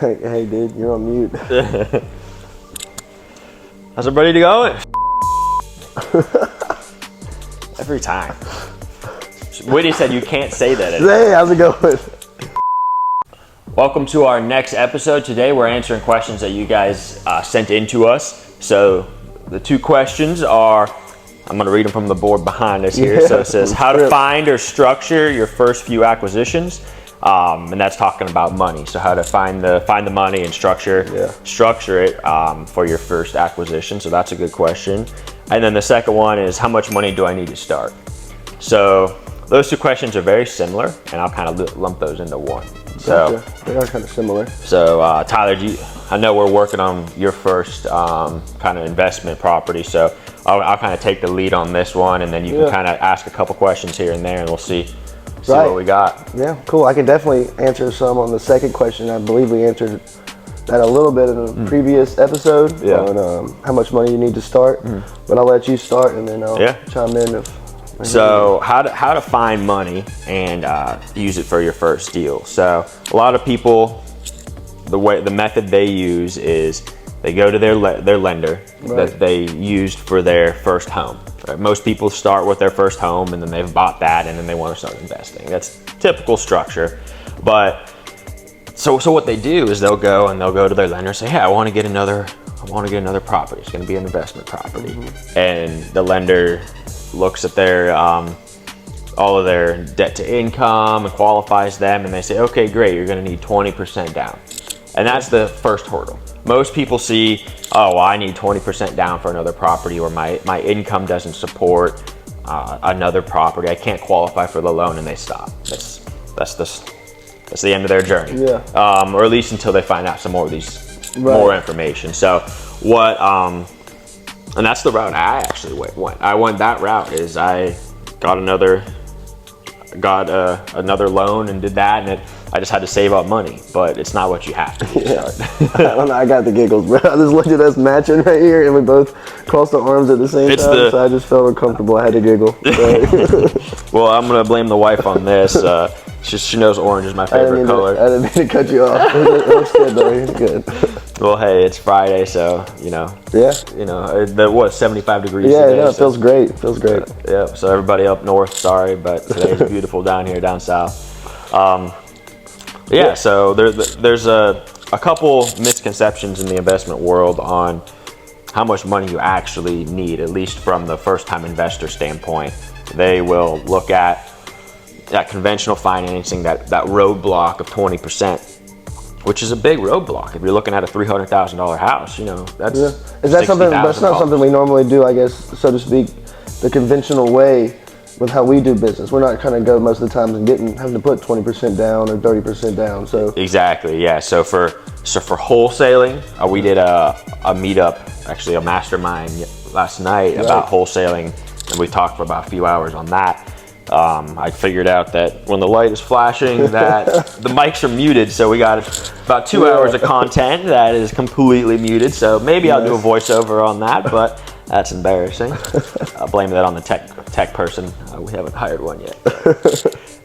Hey, dude, you're on mute. How's everybody going? Every time. Whitney said you can't say that anymore. Hey, how's it going? Welcome to our next episode. Today we're answering questions that you guys sent in to us. So the two questions are, I'm going to read them from the board behind us here. Yeah, so it says how to find or structure your first few acquisitions. And that's talking about money. So how to find the money and structure it for your first acquisition. So that's a good question. And then the second one is, how much money do I need to start? So those two questions are very similar, and I'll kind of lump those into one. So gotcha. They are kind of similar. So Tyler, I know we're working on your first kind of investment property. So I'll kind of take the lead on this one, and then you can kind of ask a couple questions here and there, and we'll see what we got. Yeah, cool. I can definitely answer some on the second question. I believe we answered that a little bit in the previous episode on how much money you need to start. But I'll let you start, and then I'll chime in. So how to find money and use it for your first deal. So a lot of people, the method they use is they go to their lender that they used for their first home. Right? Most people start with their first home, and then they've bought that, and then they want to start investing. That's typical structure. But so what they do is they'll go to their lender and say, hey, I want to get another property. It's going to be an investment property. And the lender looks at their all of their debt to income and qualifies them, and they say, okay, great, you're going to need 20% down. And that's the first hurdle. Most people see, oh, well, I need 20% down for another property, or my income doesn't support another property. I can't qualify for the loan, and they stop. That's the end of their journey. Or at least until they find out some more of these more information. So and that's the route I actually went. I went that route. Is I got another loan and did that, and I just had to save up money. But it's not what you have to do. I don't know. I got the giggles, bro. I just looked at us matching right here, and we both crossed the arms at the same time. So I just felt uncomfortable. I had to giggle. Well, I'm gonna blame the wife on this. She knows orange is my favorite color. I didn't mean to cut you off. It's good though. It's good. Well, hey, it's Friday, so what, 75 degrees today. Yeah, it feels great. It feels great. So everybody up north, sorry, but today's beautiful down here, down south. So there's a couple misconceptions in the investment world on how much money you actually need, at least from the first-time investor standpoint. They will look at that conventional financing, that roadblock of 20%. Which is a big roadblock. If you're looking at a $300,000 house, that's Is that something? That's not something we normally do, I guess, so to speak, the conventional way with how we do business. We're not kind of go most of the time and having to put 20% down or 30% down. So exactly, yeah. So for wholesaling, we did a meetup, actually a mastermind last night about wholesaling, and we talked for about a few hours on that. I figured out that when the light is flashing that the mics are muted, so we got about 2 hours of content that is completely muted. So maybe I'll do a voiceover on that, but that's embarrassing. I'll blame that on the tech person. We haven't hired one yet.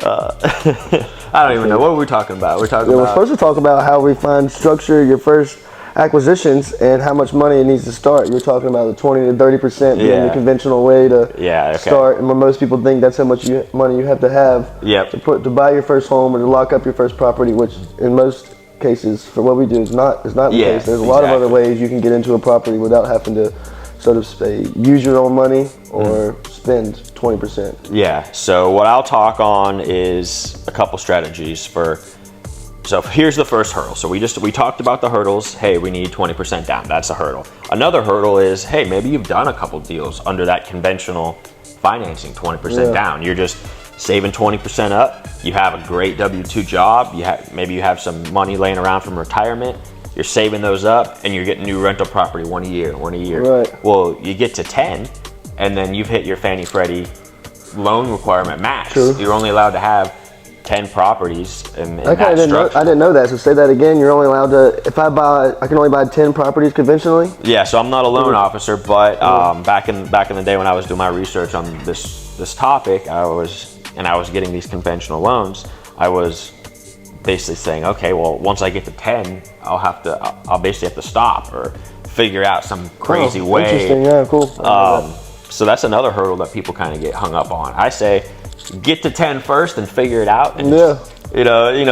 I don't even know. What were we talking about? We're supposed to talk about how we structure your first acquisitions and how much money it needs to start. You're talking about the 20 to 30% being the conventional way to start, and when most people think that's how much money you have to have to buy your first home or to lock up your first property, which in most cases for what we do is not the case. There's a lot of other ways you can get into a property without having to sort of use your own money or spend 20%. Yeah, so what I'll talk on is a couple strategies So here's the first hurdle. So we talked about the hurdles. Hey, we need 20% down. That's a hurdle. Another hurdle is, hey, maybe you've done a couple deals under that conventional financing, 20% down. You're just saving 20% up. You have a great W-2 job. Maybe you have some money laying around from retirement. You're saving those up, and you're getting new rental property one a year. Right. Well, you get to 10, and then you've hit your Fannie Freddie loan requirement max. True. You're only allowed to have 10 properties in that structure. I didn't know that. So say that again. You're only allowed to, I can only buy 10 properties conventionally? Yeah, so I'm not a loan officer, but back in the day when I was doing my research on this topic, I was getting these conventional loans, I was basically saying, okay, well, once I get to 10, I'll basically have to stop or figure out some crazy way. Interesting, yeah, cool. So that's another hurdle that people kind of get hung up on. I say, get to 10 first and figure it out. And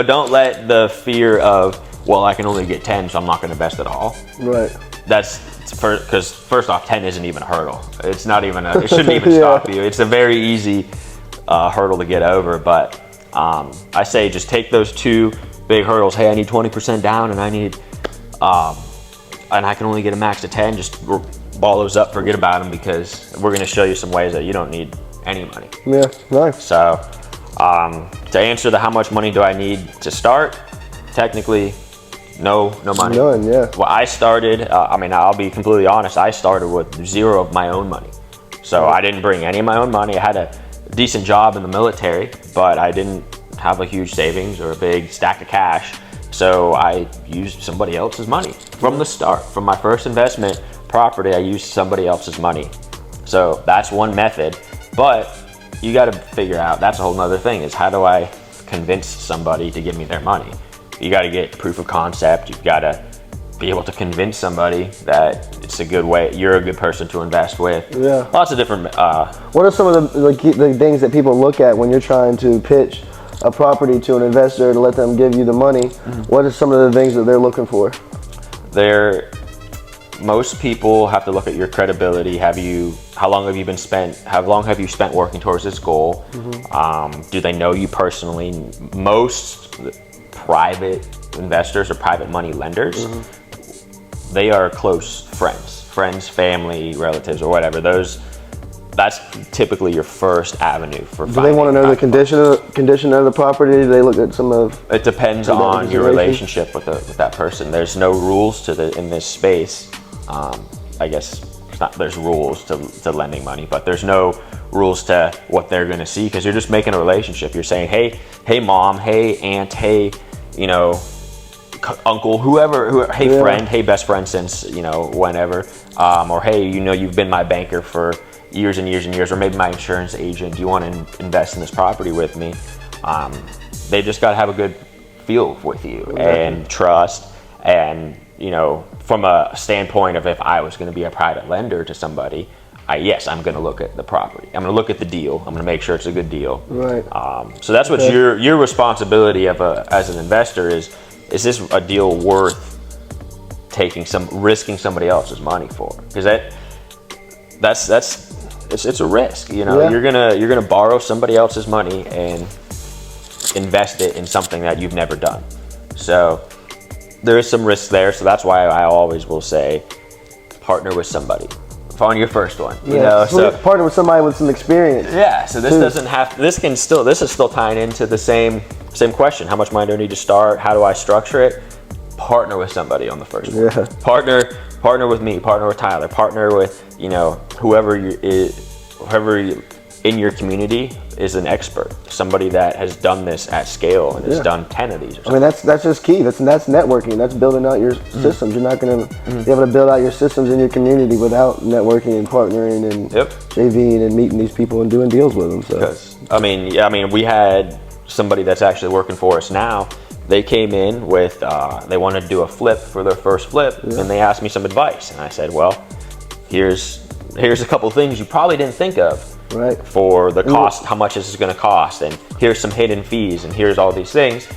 don't let the fear of, well, I can only get 10, so I'm not going to invest at all. Right. Because first off, 10 isn't even a hurdle. It's not even it shouldn't even stop you. It's a very easy hurdle to get over. But I say just take those 2 big hurdles. Hey, I need 20% down, and I can only get a max of 10. Just ball those up, forget about them, because we're going to show you some ways that you don't need any money. Yeah, nice. So to answer the how much money do I need to start, technically, no money. None, yeah. Well, I started, I'll be completely honest, I started with 0 of my own money. So I didn't bring any of my own money. I had a decent job in the military, but I didn't have a huge savings or a big stack of cash. So I used somebody else's money from the start. From my first investment property, I used somebody else's money. So that's one method, but you got to figure out, that's a whole nother thing, is how do I convince somebody to give me their money? You got to get proof of concept. You've got to be able to convince somebody that it's a good way, you're a good person to invest with. Yeah. Lots of different. What are some of the things that people look at when you're trying to pitch a property to an investor to let them give you the money? Mm-hmm. What are some of the things that they're looking for? Most people have to look at your credibility. How long have you spent working towards this goal? Mm-hmm. Do they know you personally? Most private investors or private money lenders, mm-hmm. they are close friends, family, relatives, or whatever. That's typically your first avenue for finding. Do they want to know the condition of the property? Do they look at some of? It depends on your relationship with that person. There's no rules in this space. I guess there's rules to lending money, but there's no rules to what they're going to see, because you're just making a relationship. You're saying, hey mom, hey aunt, hey uncle, whoever, hey friend, hey best friend since whenever, or hey, you've been my banker for years and years and years, or maybe my insurance agent. Do you want to invest in this property with me? They just got to have a good feel with you and trust. And from a standpoint of, if I was going to be a private lender to somebody, I'm going to look at the property. I'm going to look at the deal. I'm going to make sure it's a good deal. Right. So that's what your responsibility as an investor is this a deal worth risking somebody else's money for? Because it's a risk. You're gonna borrow somebody else's money and invest it in something that you've never done. So there is some risk there. So that's why I always will say, partner with somebody on your first one. So partner with somebody with some experience. Yeah. So this is still tying into the same question. How much money do I need to start? How do I structure it? Partner with somebody on the first one. Yeah. Partner with me. Partner with Tyler. Partner with whoever in your community is an expert. Somebody that has done this at scale and has done 10 of these. Or something. That's just key. That's networking. That's building out your systems. You're not going to be able to build out your systems in your community without networking and partnering and JVing and meeting these people and doing deals with them. So. Because, we had somebody that's actually working for us now. They came in with, they wanted to do a flip for their first flip, and they asked me some advice. And I said, well, here's a couple things you probably didn't think of. Right. For the cost, how much this is going to cost, and here's some hidden fees, and here's all these things.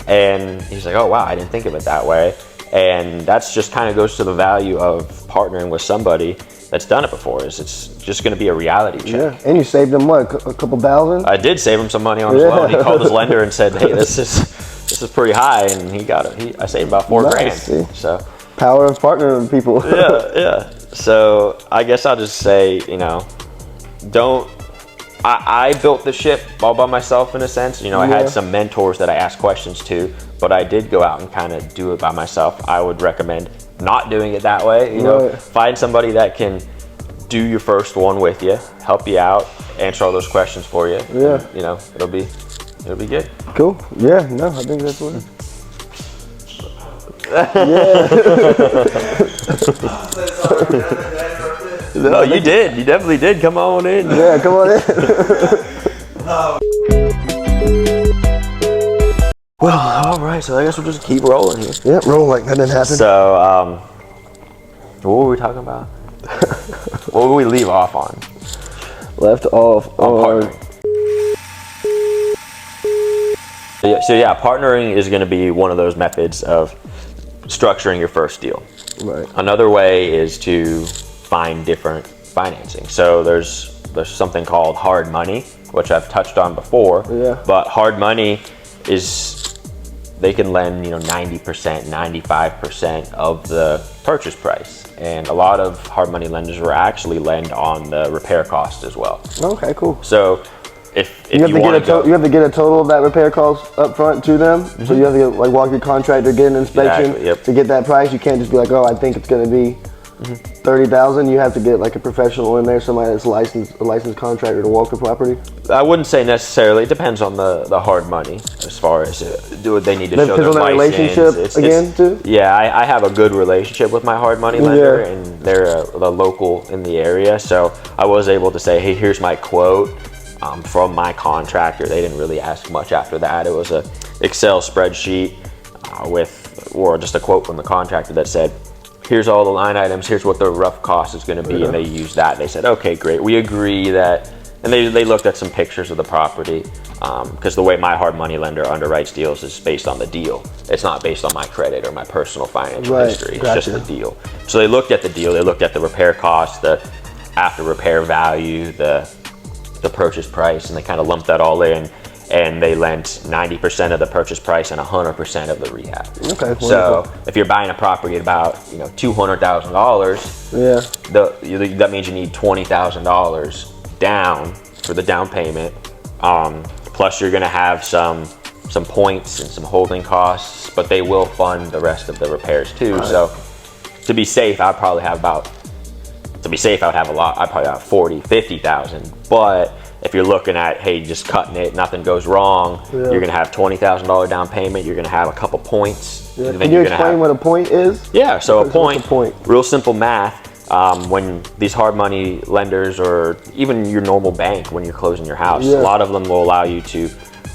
And he's like, oh wow, I didn't think of it that way. And that's just kind of goes to the value of partnering with somebody that's done it before. It's just going to be a reality check. Yeah, and you saved him what, a couple thousand? I did save him some money on his loan. He called his lender and said, hey, this is pretty high, and he got it. I saved about $4,000. See? So power of partnering with people. yeah. So I guess I'll just say, I built the ship all by myself in a sense. I had some mentors that I asked questions to, but I did go out and kind of do it by myself. I would recommend not doing it that way. Find somebody that can do your first one with you, help you out, answer all those questions for you. Yeah. And, it'll be good. Cool. Yeah. No, I think that's what. No, you did. You definitely did. Come on in. Yeah, come on in. Well, all right. So I guess we'll just keep rolling here. Yep, roll like that didn't happen. So, what were we talking about? What did we leave off on? Left off on. So yeah, partnering is going to be one of those methods of structuring your first deal. Right. Another way is to find different financing. So there's something called hard money, which I've touched on before. Yeah. But hard money is, they can lend 90%, 95% of the purchase price. And a lot of hard money lenders will actually lend on the repair cost as well. Okay, cool. So if you have to get a total of that repair cost up front to them. Mm-hmm. So you have to like walk your contractor, get an inspection to get that price. You can't just be like, oh, I think it's going to be $30,000. You have to get like a professional in there, somebody that's a licensed contractor to walk the property. I wouldn't say necessarily. It depends on the hard money as far as do they need to show their license. Relationship again too. Yeah, I have a good relationship with my hard money lender, and they're the local in the area. So I was able to say, hey, here's my quote from my contractor. They didn't really ask much after that. It was a Excel spreadsheet or just a quote from the contractor that said, here's all the line items, here's what the rough cost is going to be, and they used that. They said, okay, great, we agree that, and they looked at some pictures of the property, because the way my hard money lender underwrites deals is based on the deal. It's not based on my credit or my personal financial history. It's just the deal. So they looked at the deal, they looked at the repair cost, the after repair value, the purchase price, and they kind of lumped that all in. And they lent 90% of the purchase price and 100% of the rehab. Okay. So if you're buying a property at about $200,000, that means you need $20,000 down for the down payment. Plus you're going to have some points and some holding costs, but they will fund the rest of the repairs too. Right. So to be safe, I'd probably have a lot. I'd probably have 40, 50,000, but if you're looking at, hey, just cutting it, nothing goes wrong, you're gonna have $20,000 down payment, you're gonna have a couple points. Yeah. Can you explain what a point is? Yeah, so a point, real simple math, when these hard money lenders or even your normal bank, when you're closing your house, a lot of them will allow you to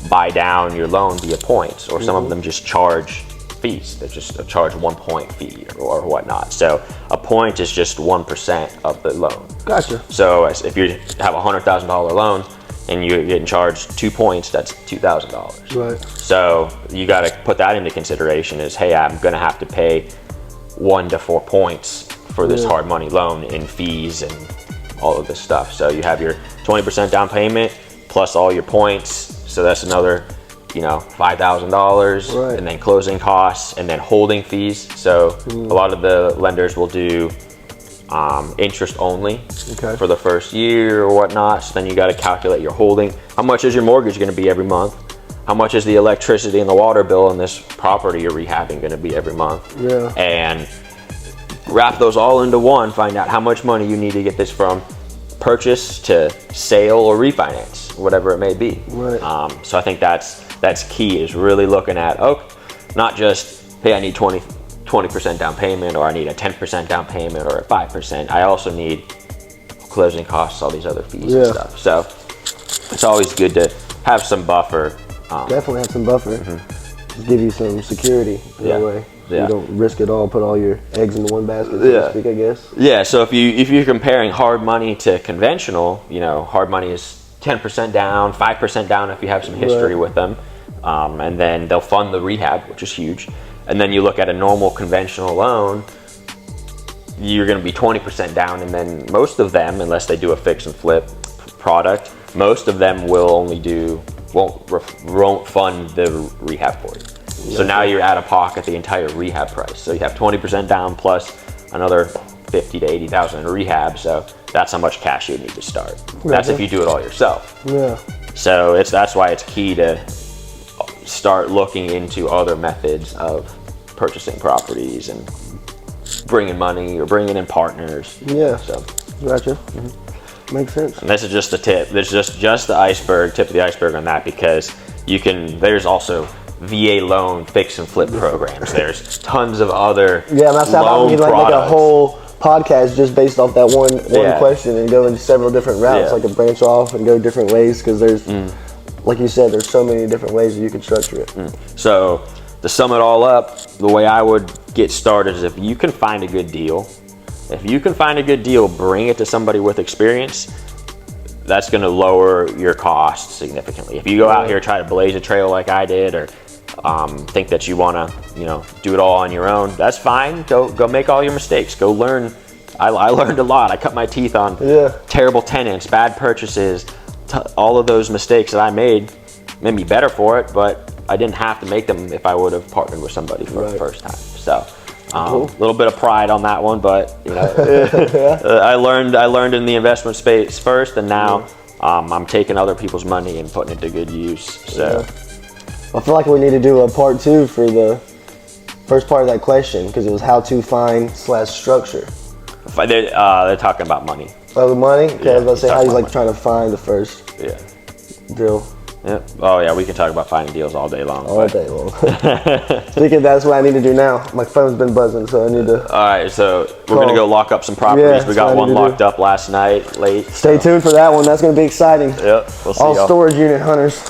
buy down your loan via points, or some of them just charge fees. They just charge 1 point fee or whatnot. So a point is just 1% of the loan. Gotcha. So if you have a $100,000 loan and you're getting charged 2 points, that's $2,000. Right. So you got to put that into consideration as, hey, I'm going to have to pay 1 to 4 points for this hard money loan in fees and all of this stuff. So you have your 20% down payment plus all your points. So that's another $5,000, and then closing costs, and then holding fees. So a lot of the lenders will do interest only for the first year or whatnot. So then you got to calculate your holding. How much is your mortgage going to be every month? How much is the electricity and the water bill in this property you're rehabbing going to be every month? Yeah. And wrap those all into one. Find out how much money you need to get this from purchase to sale or refinance, whatever it may be. Right. So I think that's key, is really looking at, not just, hey, I need 20% down payment, or I need a 10% down payment, or a 5%. I also need closing costs, all these other fees and stuff. So it's always good to have some buffer. Definitely have some buffer. Just give you some security in a way. So you don't risk it all, put all your eggs into one basket, so to speak, I guess. Yeah, so if you're comparing hard money to conventional, hard money is 10% down, 5% down if you have some history with them. And then they'll fund the rehab, which is huge. And then you look at a normal conventional loan, you're going to be 20% down, and then most of them, unless they do a fix and flip product, most of them won't fund the rehab for you. So now you're out of pocket the entire rehab price. So you have 20% down plus another 50 to 80,000 in rehab. So that's how much cash you need to start. That's if you do it all yourself. Yeah. So that's why it's key to start looking into other methods of purchasing properties and bringing money or bringing in partners. Yeah. So gotcha. Makes sense. And this is just the tip. There's just the tip of the iceberg on that, because there's also VA loan fix and flip programs. There's tons of other loan products. Like a whole podcast just based off that one question and go into several different routes, like a branch off and go different ways, because there's like you said, there's so many different ways that you can structure it. So to sum it all up, the way I would get started is if you can find a good deal. If you can find a good deal, bring it to somebody with experience. That's going to lower your costs significantly. If you go out here try to blaze a trail like I did, or think that you want to, do it all on your own, that's fine. Go make all your mistakes. Go learn. I learned a lot. I cut my teeth on terrible tenants, bad purchases, all of those mistakes that I made me better for it, but I didn't have to make them if I would have partnered with somebody for the first time. So a little bit of pride on that one, but I learned in the investment space first, and now I'm taking other people's money and putting it to good use. So I feel like we need to do a part 2 for the first part of that question, because it was how to find / structure. They're talking about money. Oh, the money? Okay, I was about to say how you trying to find the first deal. Yep. Oh yeah, we can talk about finding deals all day long. All day long. Thinking that's what I need to do now. My phone's been buzzing, so I need to. All right, so we're gonna go lock up some properties. Yeah, we got one locked up last night late. Stay tuned for that one. That's gonna be exciting. Yep. We'll see all storage unit hunters.